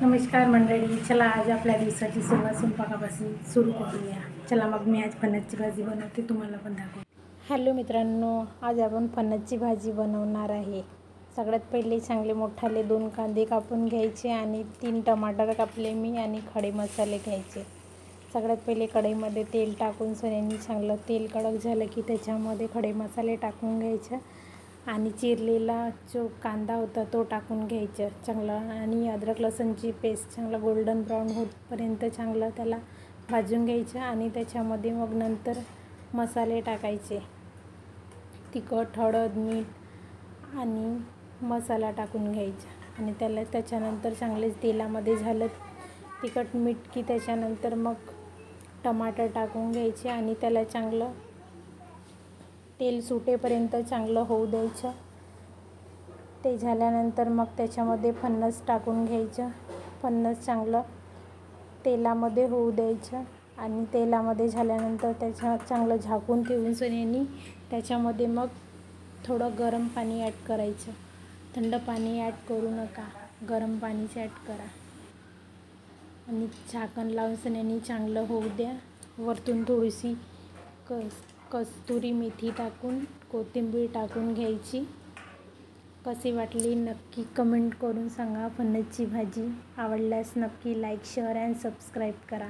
नमस्कार मंडळी, चला आज आपल्या दिवसाची सुरुवात स्वयंपाकापासून सुरू करूया. चला मग मी आज फणसची भाजी बनवते, तुम्हाला पण दाखवते. हॅलो मित्रांनो, आज आपण फणसची भाजी बनवणार आहे. सगळ्यात पहिले चांगले मोठाले 2 कांदे कापून घ्यायचे आणि 3 टमाटर कापले मी आणि खडे मसाले घ्यायचे. सगळ्यात पहिले कढईमध्ये तेल टाकून सोन्याने चांगलं तेल कडक झालं की त्याच्यामध्ये खडे मसाले टाकून घ्यायचे आणि चिरलेला जो कांदा होता तो टाकून घ्यायचा चांगला आणि अद्रक लसूणची पेस्ट चांगला गोल्डन ब्राऊन होतपर्यंत चांगलं त्याला भाजून घ्यायचं आणि त्याच्यामध्ये मग नंतर मसाले टाकायचे. तिखट, हळद, मीठ आणि मसाला टाकून घ्यायचा आणि त्याच्यानंतर चांगले तेलामध्ये झालं तिखट मीठ की त्याच्यानंतर मग टमाटर टाकून घ्यायचे आणि त्याला चांगलं तेल सुटेपर्यंत चांगलं होऊ द्यायचं. ते झाल्यानंतर मग त्याच्यामध्ये फणस टाकून घ्यायचं. फणस चांगलं तेलामध्ये होऊ द्यायचं आणि तेलामध्ये झाल्यानंतर त्याच्यात चांगलं झाकून ठेवून सोन्याने त्याच्यामध्ये मग थोडं गरम पाणी ॲड करायचं. थंड पाणी ॲड करू नका, गरम पाणीच ॲड करा आणि झाकण लावून सोन्याने चांगलं होऊ द्या. वरतून थोडीशी कस्तुरी मेथी टाकून कोथिंबीर टाकून घ्यायची. कशी वाटली नक्की कमेंट करून सांगा. फणसची भाजी आवडल्यास नक्की लाईक, शेअर अँड सबस्क्राईब करा.